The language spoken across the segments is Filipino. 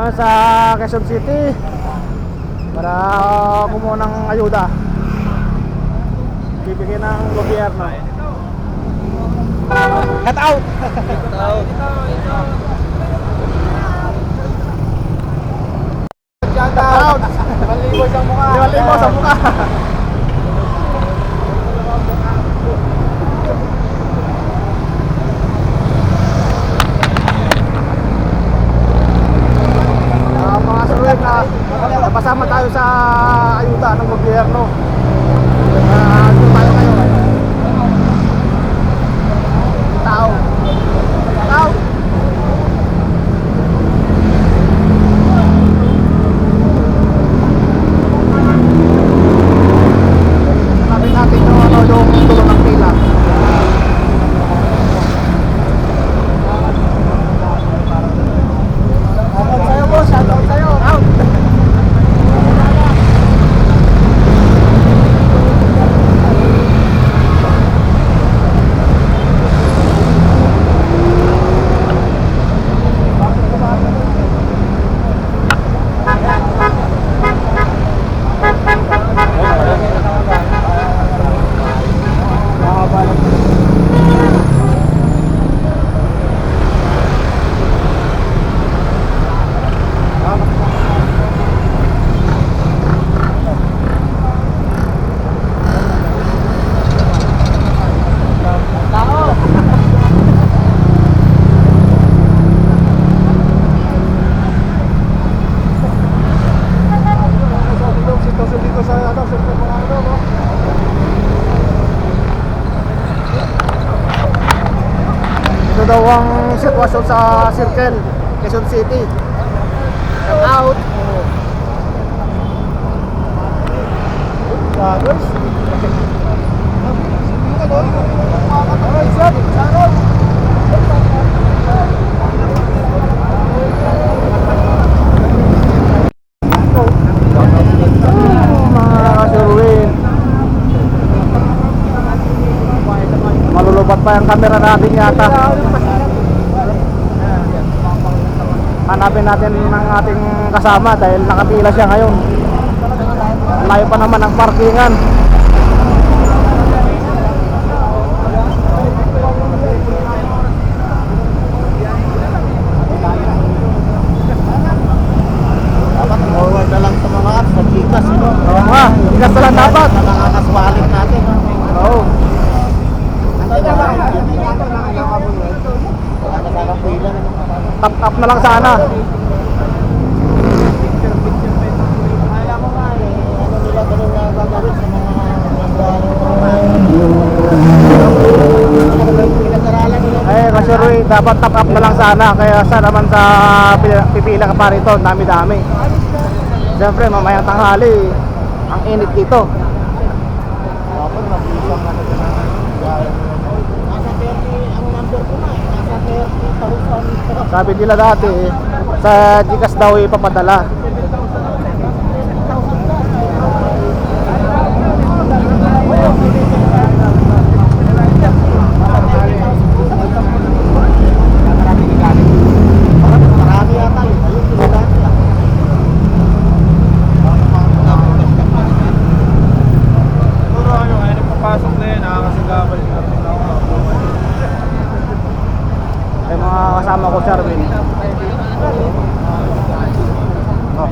ngayon sa Quezon City para kumuha ng ayuda bibigyan ng gobyerno. Cut out! Cut out! Shout out! 5,000 sa mukha! 5,000 sa mukha! Mga sulit na napasama tayo sa ayuda ng gobyerno. Dito tayo ngayon. Tao. Tao. Sabi natin yung tulong ng pila. Shoutout sa'yo boss, shoutout sa'yo. Out. Ito daw ang sitwasyon sa Circle, Quezon City. Shout out. Bagos. Malulubat pa yung camera natin yata. Hanapin natin ng ating kasama dahil nakapila siya ngayon. Layo pa naman ang parkingan. Dapat forward na lang sa mga apps sa Gcash, no? Oo nga, ikas na lang dapat. Nakakaswalit natin. Oo. Tap na lang sana. Akala ko nga ano nila ganun na gagawin sa mga pinag-aralan nila. Kasi Roy, dapat tap up na lang sana. Kaya sa naman sa pipila ka pa rito, dami-dami. Siyempre, mamayang tanghali, ang init dito. Dapat mabilisang ano na nasa 30 ang number ko na nasa 30,000. Sabi nila dati, sa Gcash daw ipapadala. Marami yata yun. Ayun, sila. Puro ano, ay nagpapasok na yun, nakakasagabal na. Ay mga kasama ko, Charvin. Oh.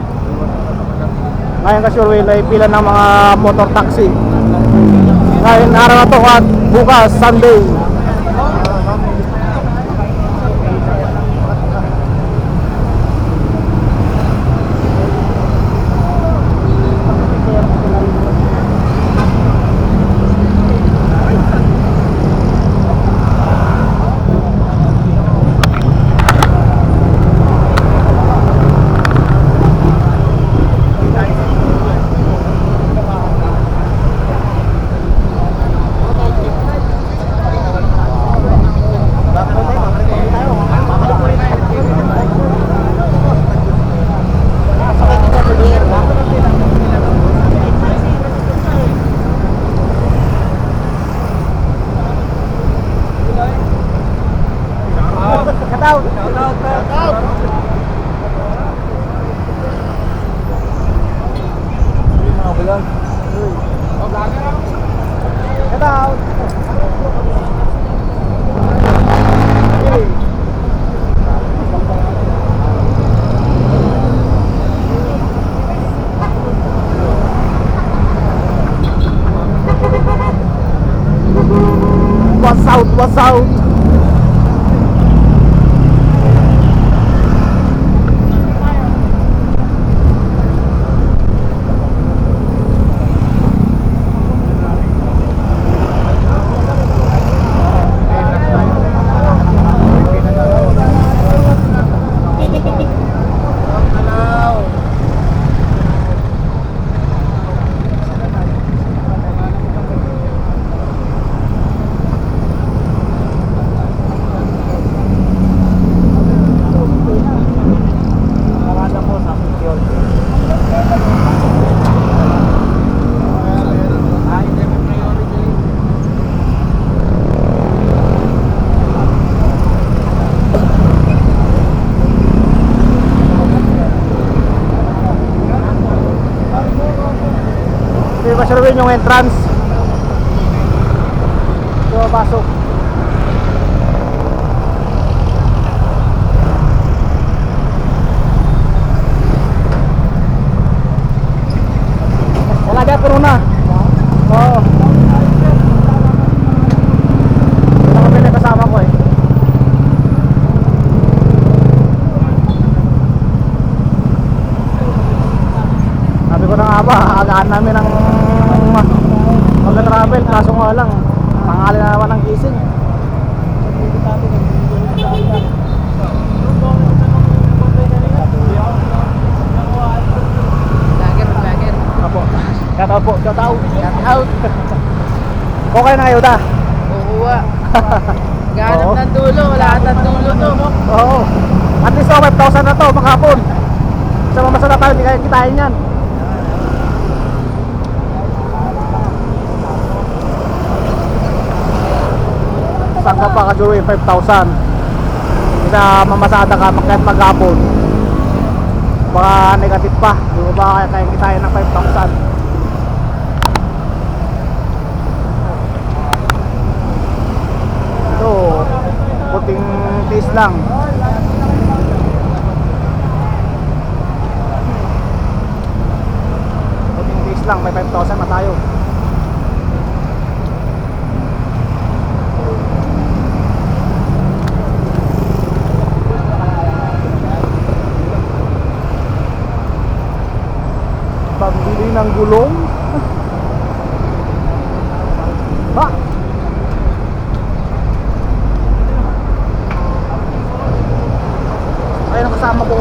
Ngayon kasi Roy, ay pila ng mga motor taxi. Ngayon araw na to at bukas, Sunday. What's out? Hindi ba sure yung entrance? So, pasok. Wala dyan, puro na. Oo. Ito kami na kasama ko eh. Sabi ko na nga ba, agaan namin ng mag-travel, kaso nga lang tanghali na naman ng gising. Vlogger. Apo. Shout out po, shout out. Shout out. Okay na kayo da? Kukuha. Gahanap Oo. ng dulo. Wala at dulo to. Oo. At least 5,000 na to, makapon. Sa mamasada tayo, hindi kaya kitain yan. Saan ka pa ka-jewelry 5,000? Isa mamasada ka kahit maghapon. Baka negative pa. Di mo ba kaya kitain ng 5,000? Ito, puting tiis lang. Puting tiis lang, may 5,000 na tayo. Pambili ng gulong. Ha? Ayun ang kasama ko.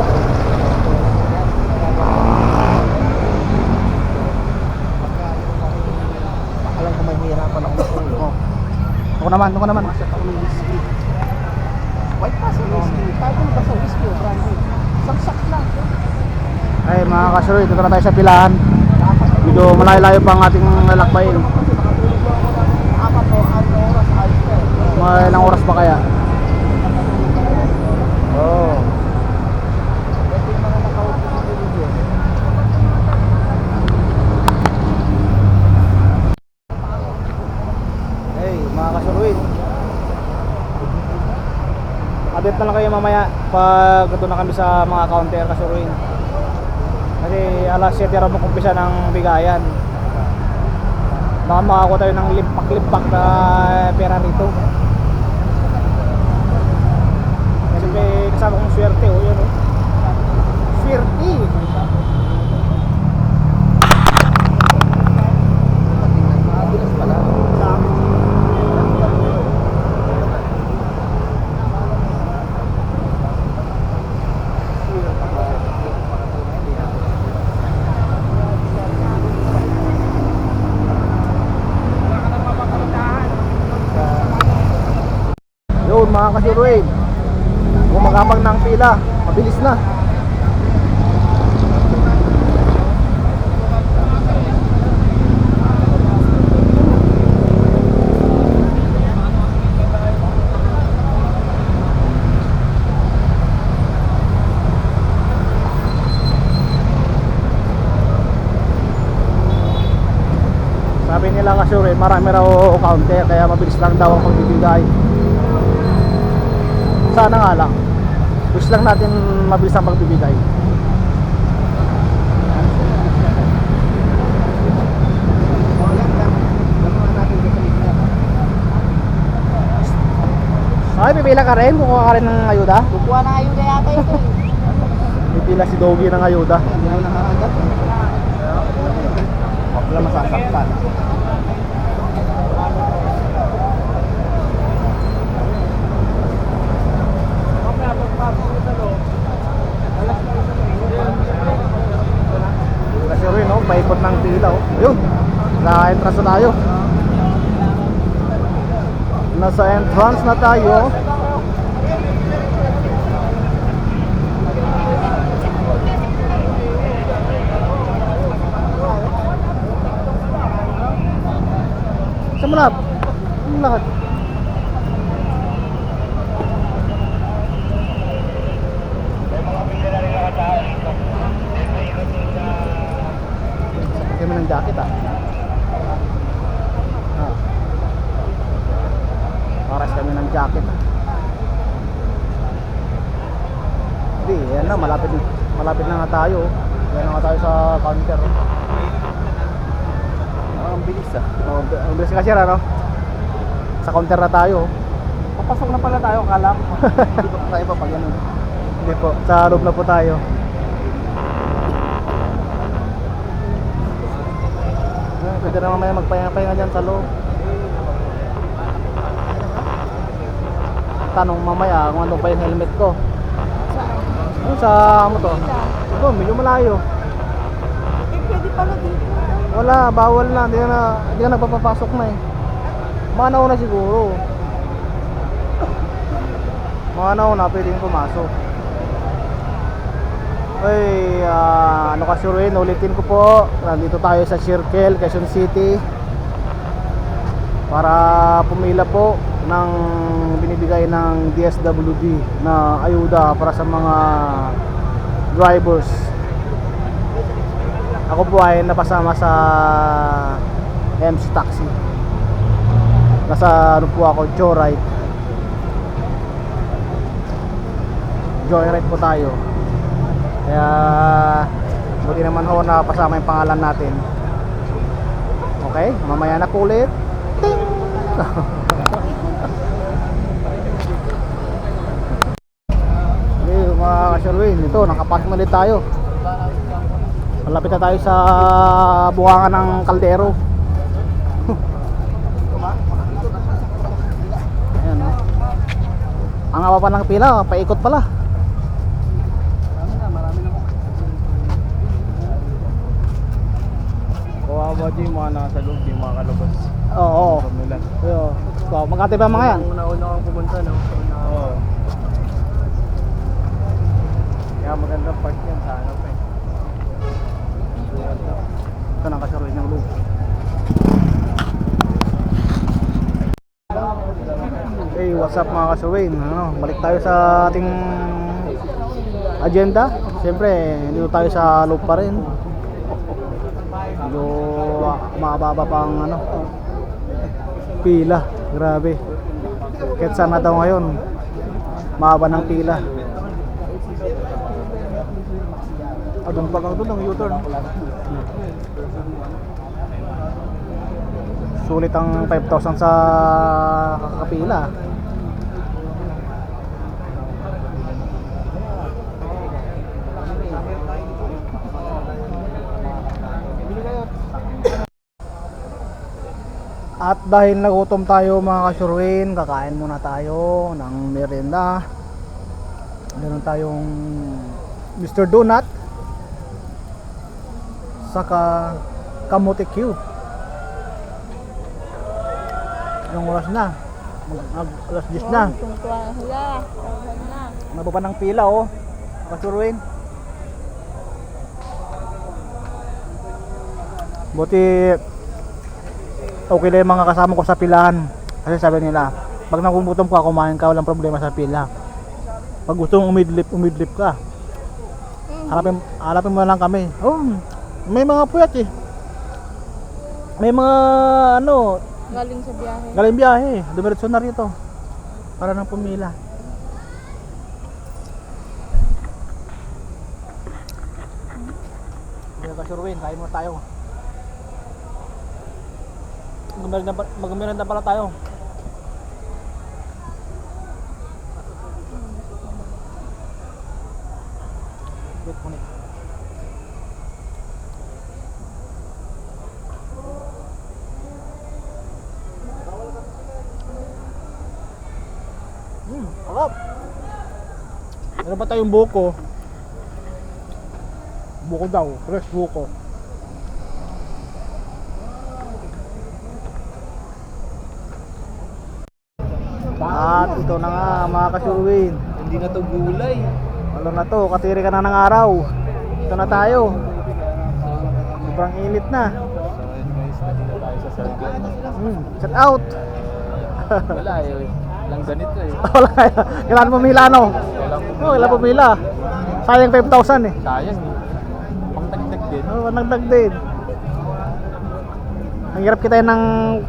Alam ko may hirapan ako. Oh. Ako naman. White pass yung whiskey. Paano ba sa whiskey o brandy? Saksak lang. Ay mga kasuroy, dito na tayo sa pilahan. Medyo malayo-layo pa ang ating lalakbayin. Apat o 4 oras ayos na eh. Mga ilang oras ba kaya? Oh. Ito yung mga nakaupo sa video. Hey mga kasuroy, update na lang kayo mamaya pag doon na kami sa mga counter kasuroy. Kasi alas 7 raw mag-umpisa ng bigayan. Baka makakuha tayo ng limpak-limpak na pera rito. Kasi may kasama kong swerte, oh, yun, oh. Swerte! Mabilis pala. Yun mga kasuroy, gumagapang ng pila, mabilis na. Sabi nila kasuroy, marami raw counter kaya mabilis lang daw ang pagbibigay. Sana nga lang, wish lang natin mabilis ang pagbibigay. Pipila ka rin? Kukuha ka rin ng ayuda? Kukuha na ayuda yata ito eh. Pipila si Doggy ng ayuda. Hindi ako nakakanggap. Huwag lang masasaktan. Kasi rin, no? Paikot ng pila, oh. Ayun, sa entrance na tayo. Nasa entrance na tayo. Saan mo lahat? Ang lahat? Kami ng jacket ah. Paras kami ng jacket ah. Hindi, yan na, malapit na nga tayo. Yan na nga tayo sa counter. Ang bilis ah. Oh, ang bilis kasi ano? Sa counter na tayo. Papasok na pala tayo, kala ko. Hindi pa tayo pa pag ganun. Hindi po, sa loob na po tayo. Pwede na mamaya magpahinga-pahinga dyan sa loob. Tanong mamaya kung ano pa yung helmet ko. Ano sa mo to? Ito, medyo malayo. Eh, pwede pala dito. Wala, bawal na. Hindi ka nagpapapasok na eh. Manaw na siguro. Manaw na, pwedeng pumasok. Ay, ano kasi rin, ulitin ko po. Nandito tayo sa Circle, Quezon City. Para pumila po ng binibigay ng DSWD na ayuda para sa mga drivers. Ako po ay napasama sa MC Taxi. Nasa ano po ako, Joyride. Joyride po tayo. Kaya buti naman ho na pasama yung pangalan natin. Okay, mamaya na po ulit. Ting! Okay, mga ka-Sherwin, ito, nakapasok ulit tayo. Malapit na tayo sa buwangan ng kaldero. Ayan, oh. Ang haba pa ng pila, paikot pala. Kawawa dyan yung mga nasa loob, yung mga kalabas. Oo. Nila. So, magkati pa mga yan? Una-una kang pumunta, no? Oo. Kaya magandang park yan sa ano pa eh. Ito nang kasaroy ng loob. Hey, what's up mga kasaroy? Ano, balik tayo sa ating agenda. Siyempre, dito tayo sa loob pa rin. Medyo mababa pang ano, pila. Grabe. Kahit saan na daw ngayon, mahaba ng pila. Doon pa lang doon ang U-turn. Sulit ang 5,000 sa kakapila. At dahil nagutom tayo mga kasurwin, kakain muna tayo ng merienda. Meron tayong Mr. Donut saka kamote cube. Anong oras na? Alas 10 na. Mababa ng pila oh. Kasurwin. Buti okay lang yung mga kasama ko sa pilahan. Kasi sabi nila, pag nagugutom ka, kumain ka, walang problema sa pila. Pag gusto mong umidlip ka. Hanapin mo lang kami. Oh, may mga puyat eh. May mga ano, Galing sa biyahe. galing biyahe. Dumiretso na rito. Para nang pumila. Kaya ka Sherwin, kain mo tayo. Magmeron na pala tayo. Sarap. Ano ba tayong buko? Buko daw, fresh buko. At ito na nga mga kasurwin. Hindi na to gulay. Ano na to, katiri ka na ng araw. Ito na tayo. Sobrang init na. So ayun guys, nandito tayo sa circle. Set out. Wala eh. Lang ganito eh. Wala kaya. Kailangan pumila no? Oo, kailangan pumila. Sayang 5,000 eh. Sayang eh. Pangtagtag din. Oo, nagdag din. Ang hirap kita ng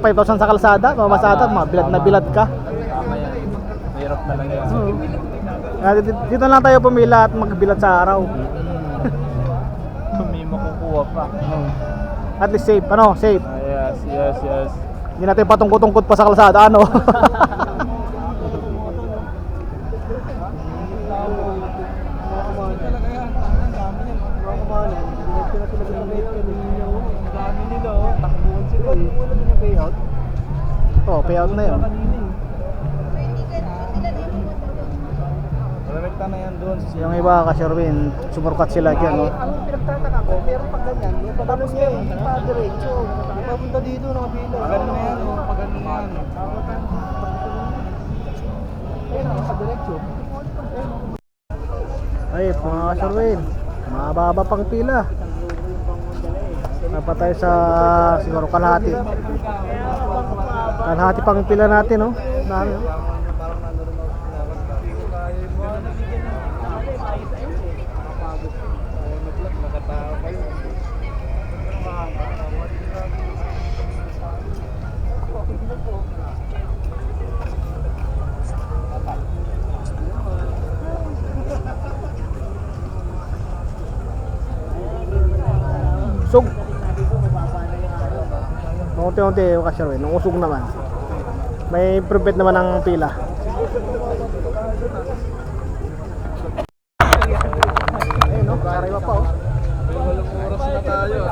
5,000 sa kalsada, mamasada, bilad na bilad ka. Tama yan. Mahirap talaga. Oo. Kaya dito lang tayo pumila at magbilad sa araw. May makukuha pa. At least safe, ano? Safe. Yes, yes, yes. Hindi natin patungkot-tungkot pa sa kalsada, ano? Dami nila oh. Takbuhan sila. Wala din yung payout. Oh, payout na yun. Rekta na yan doon. Yung iba, kasyarwin, sumurkat sila dyan, no? Ang pinagtataka ko, pero pag ganyan, yung pagano niya eh, hindi pa diretso. Papunta dito, nakapila. Pagano na yan oh. Pagano na yan. Ayun, nakadiretso. Ay, mga kasyarwin, mababa pang pila. Dapat tayo sa siguro kalahati. Kalahati pang pila natin, no? Dami, no? Usog. Unti-unti yung kasyarwin, nung usog naman. May prevent naman ang pila. Ayun, no? Kariwa pa, oh. Walang oras na tayo.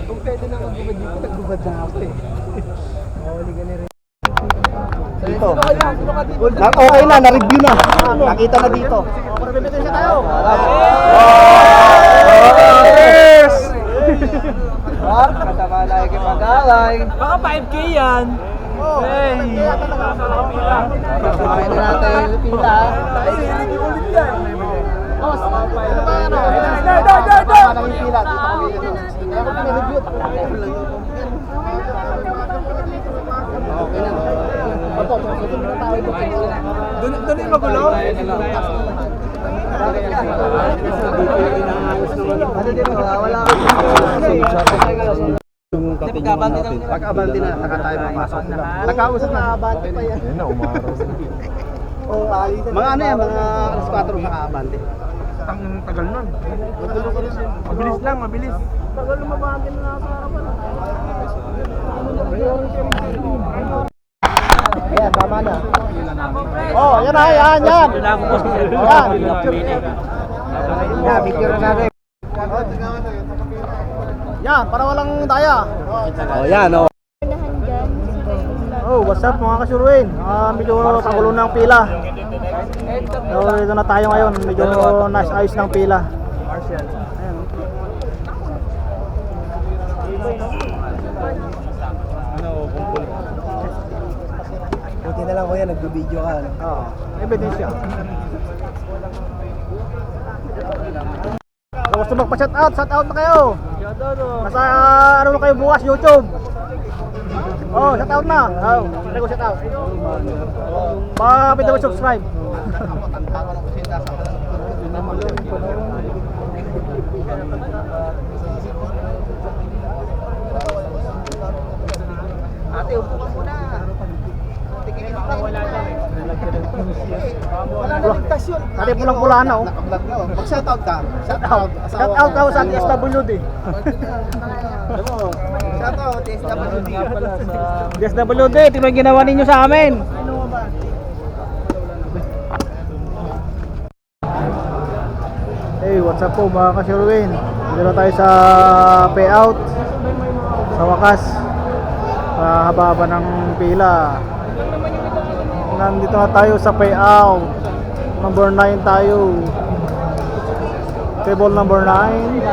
Kung pwede na mag-gubad dito, nag-gubad na ako eh. Mahuli ka na rin. Dito. Okay na, na-review na. Nakita na dito. Pagbibitin siya tayo. Yes! Kasama na yung pag-alay. Baka 5K yan. Hey! Kasamahin na natin yung pila. Ulit yan. Boss, ano ba ano? Kasama na yung pila. Kaya kung pinareview, okay na. Opo, susunod na tayo dito. Doon yung magulo? Ano din mo, wala ka. Pag-abante na, saka tayo papasok. Nagkausap na, abante pa yan. Ayun na, umaraw. Mga ano yan, mga alas 4 naka-abante. Ang tagal nun. Mabilis lang, mabilis. Tagal lumabante na nasa harapan. Ayan, tama na. Oh, yan na, yan. Yan. Yan, picture na rin. Yan, para walang daya. Oh, yan, oh. Oh, what's up mga kasurwin? Medyo pagulo na ang pila. So, ito na tayo ngayon. Medyo nice ayos ng pila. Ayan. Ano, kumpul. Buti na lang ko yan, nag-video ka. Oo, ebidensya. So, gusto magpa-shout out na kayo. Nasa ano na kayo bukas, YouTube. Oh, shout out na. Oh, pwede ko shout out. Pwede mo subscribe. Ate, upo ka muna. Tingin pa wala na. Wala na ligtas yun. Ate, pulang-pula na oh. Naka-vlog na. Mag-shoutout ka. Shout out daw sa SWD. Shoutout, SWD. SWD, tingnan yung ginawa ninyo sa amin. what's up po mga ka-Sherwin? Dito na tayo sa payout. Sa wakas, sa haba-haba ng pila. Nandito na tayo sa payout. Number 9 tayo. Table number 9.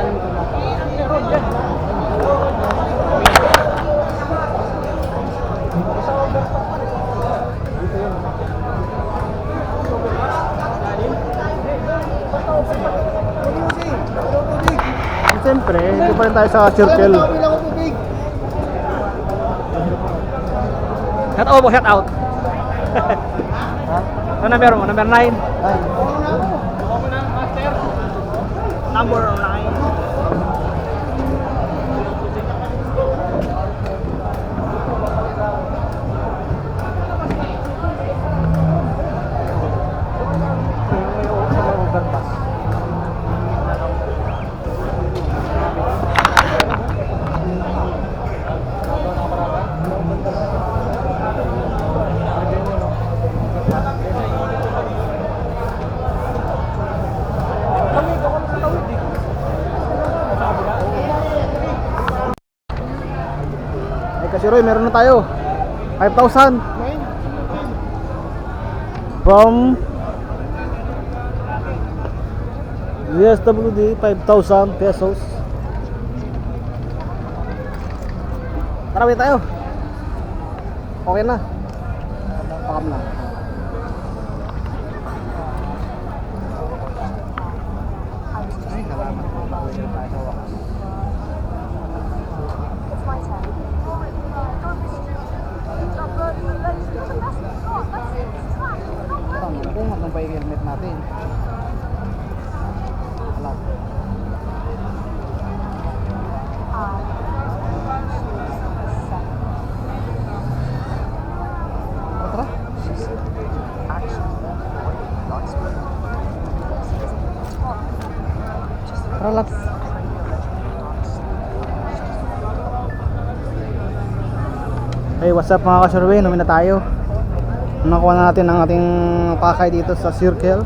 Siyempre, dito pa rin tayo sa circle. Shout out po, shout out. Ano number mo? Number 9? Number 9. Kasi Roy, meron na tayo 5,000 from USWD, 5,000 pesos. Tara, wait tayo. Okay na. Pakam na. Ay, salamat po. Pauwi tayo sa wakas. Kung matang pa yung helmet natin. Wala. Tara. Tara lang. Hey, what's up mga ka-Sherwin? Uwi na tayo. Nakuha na natin ang ating pakay dito sa circle.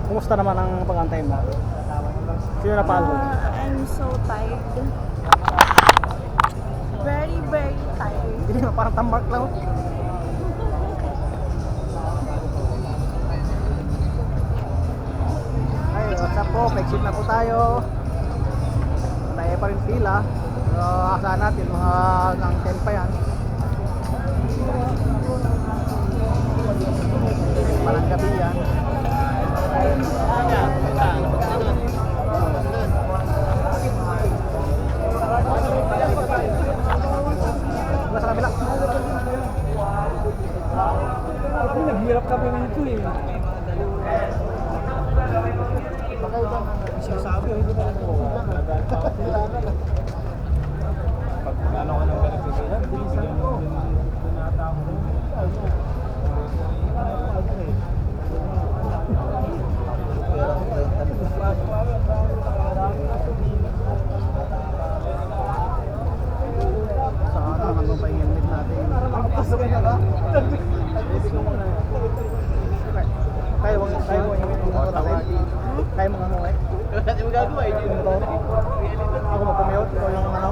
Kumusta naman ang pag-antay mo? Sino napagod? I'm so tired. Very, very tired. Hindi naman, parang tambak lang. Ay, what's up po? Exit na po tayo. Tayo pa rin pila. Pero asahan natin, mga hanggang 10 pa yan. Parang gabi yan. Sa kabila. Naghirap kami nito eh. Sabi, hindi pa lang po. Pag ano ka ng ganito, bilisan ko. Sana hanggang pa yung helmet natin. Tayo mo Kaya mo nga mo eh. Wala mo gagawa eh. Ako mag-commute, ikaw yung ano?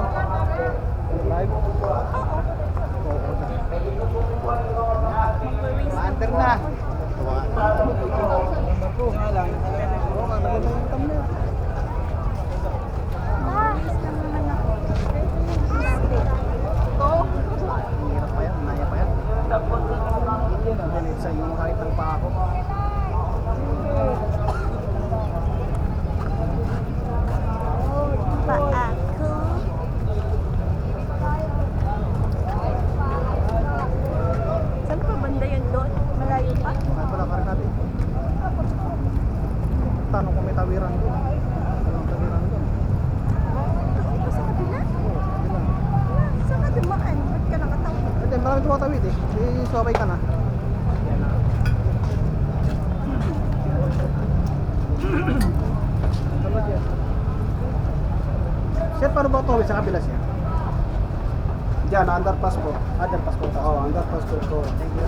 Live? Maanter na. Bahis lang naman ako. Hirap pa yan, naya pa yan. Sa inyo makakitang pa ako. Pa ako. Saan pa banda yun doon? Malayo pa? Kaya pala ka rin natin. Tanong kung may tawiran doon. Walang tawiran doon. Ito sa kabila? Oo, yun lang. Saan ka dumaan? marami tumatawid eh. Sabay ka na. Tawid yan. Sir, paano ba tawid sa kabila siya? Diyan, underpass po. Underpass po. Oo, underpass po ko. Thank you.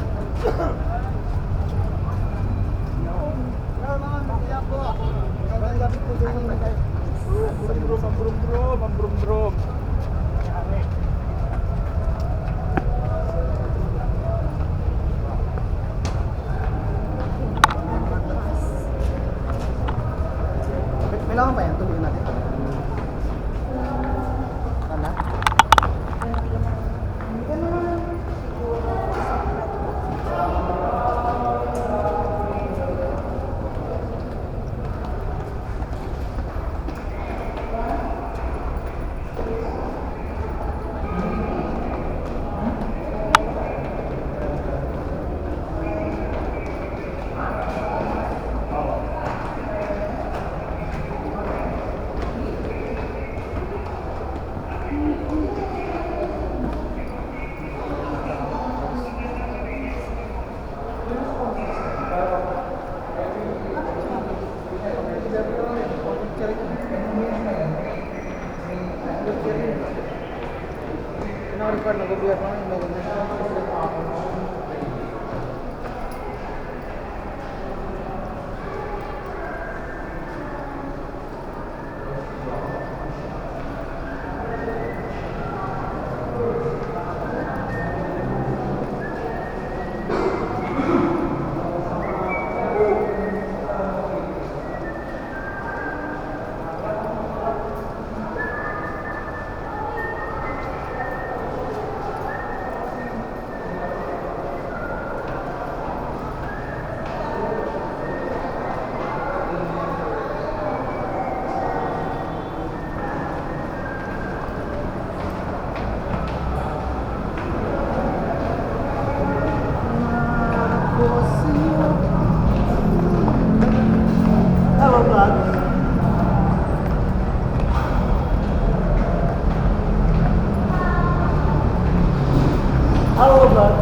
Mambrum-brum. Kailangan ba yan? Tuloy natin. Ano? Record na gobyerno yung may ganyan. Hello, vlog. Hello, vlog.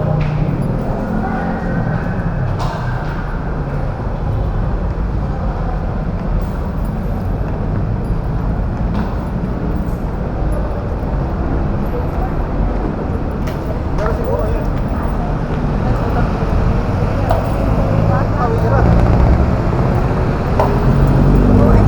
Pero siguro yun. Tawid ka na. Oo,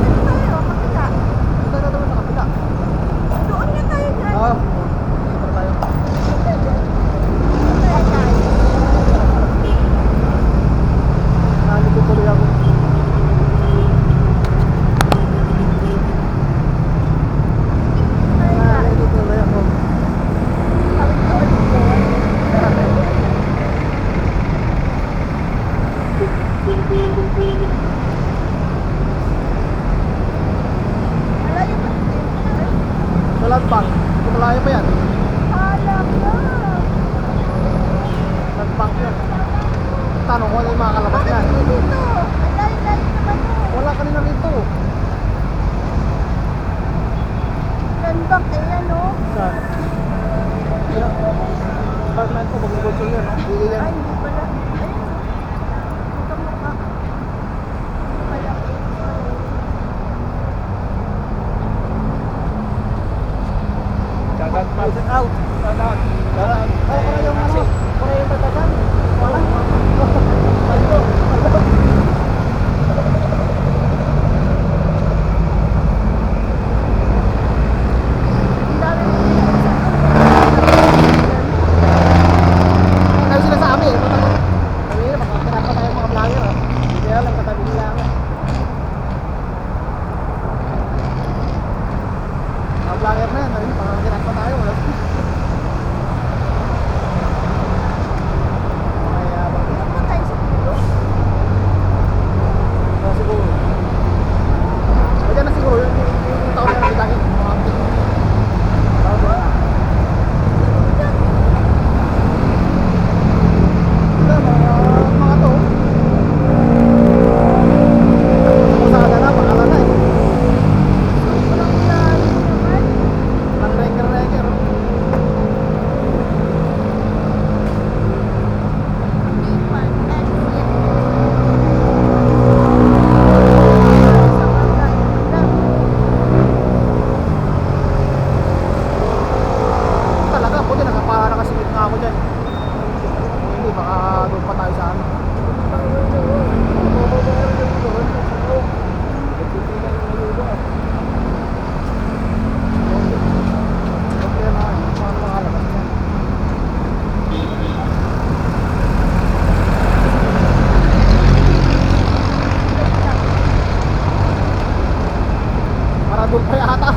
doon pa yata.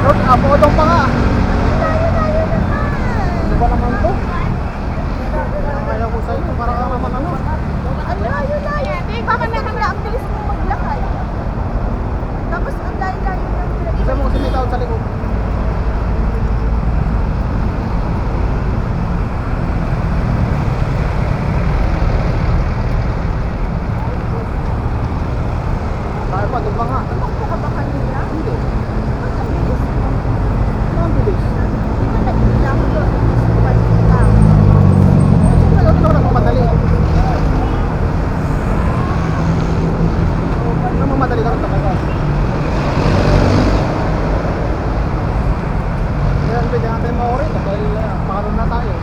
Doon, apodong pa nga. Ano ba naman to? Kaya ko sa iyo, para ka naman ano. Ang layo-layo. Baka nakala ang bilis mo maglakad. Tapos ang layo-layo ng Isa mo kasi may tao sa likod. Kaya pa, doon pa nga. Tumakbo ka ba kanina? Hindi. Ba't ang bilis mo? Ano ang bilis? Di ba nagkila ako doon? Balik ka. Siyempre, doon ako nagmamadali. Ano mamadali ka rin talaga? Kaya pwede natin maurin dahil makaroon na tayo.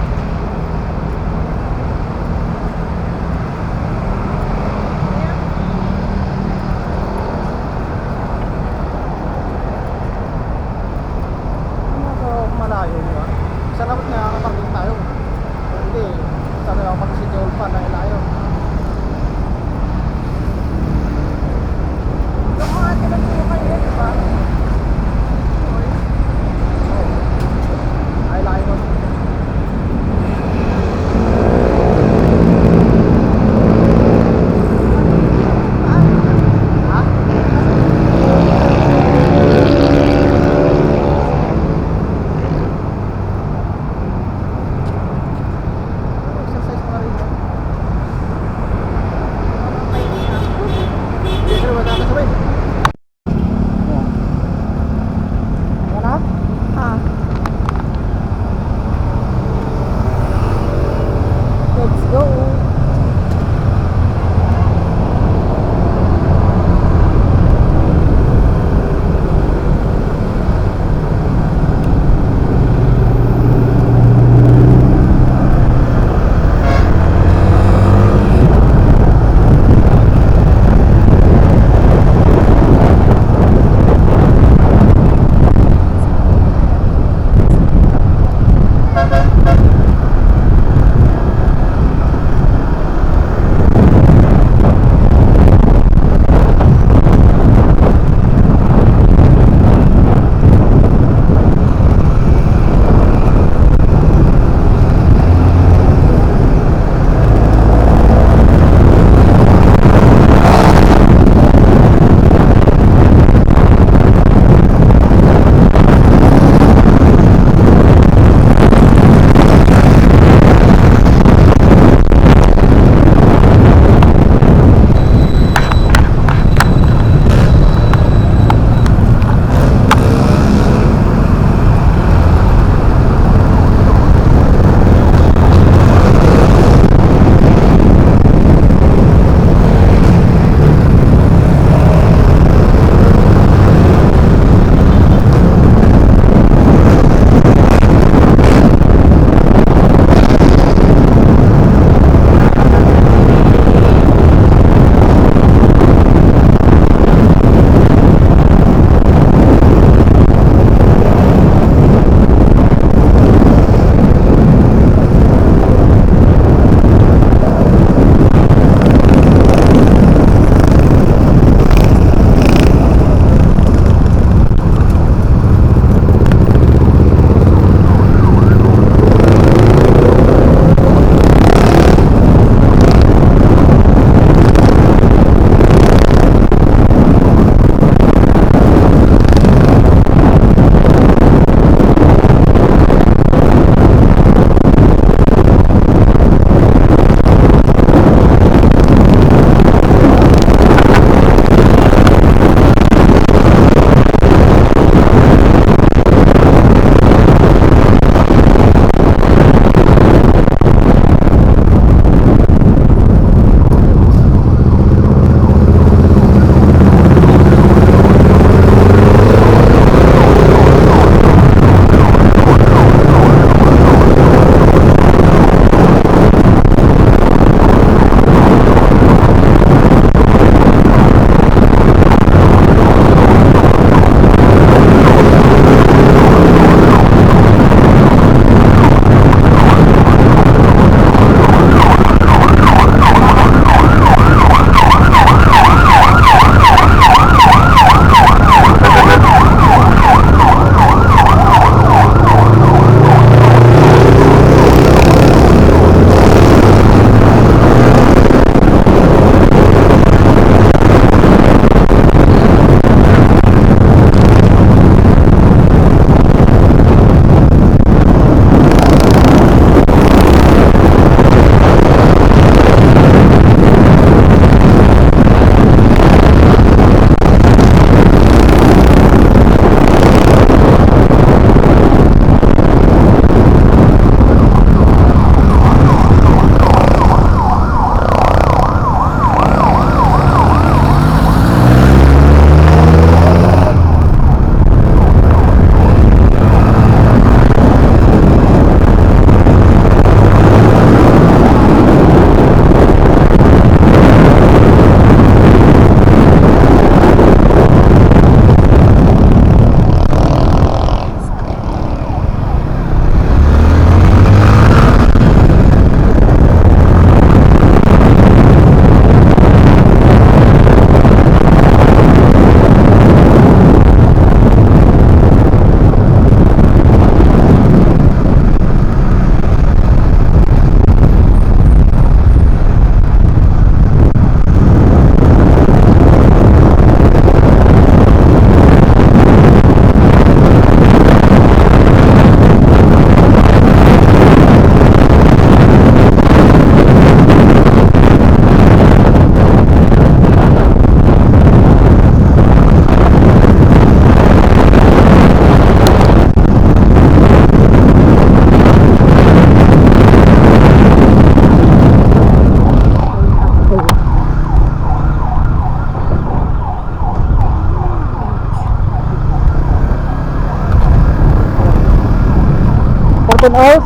14 hours?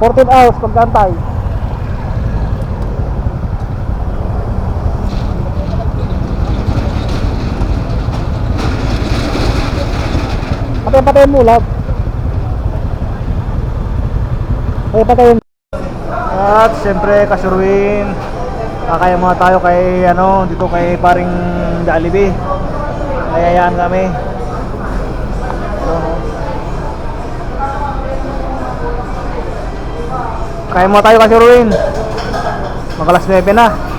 14 hours pagkantay. Patay mo ulat. Patay. At siyempre kasurwin, kakaya muna tayo kay dito kay paring Jollibee. Ayayaan kami. Kaya mo tayo kasurwin. Mag alas 9 na.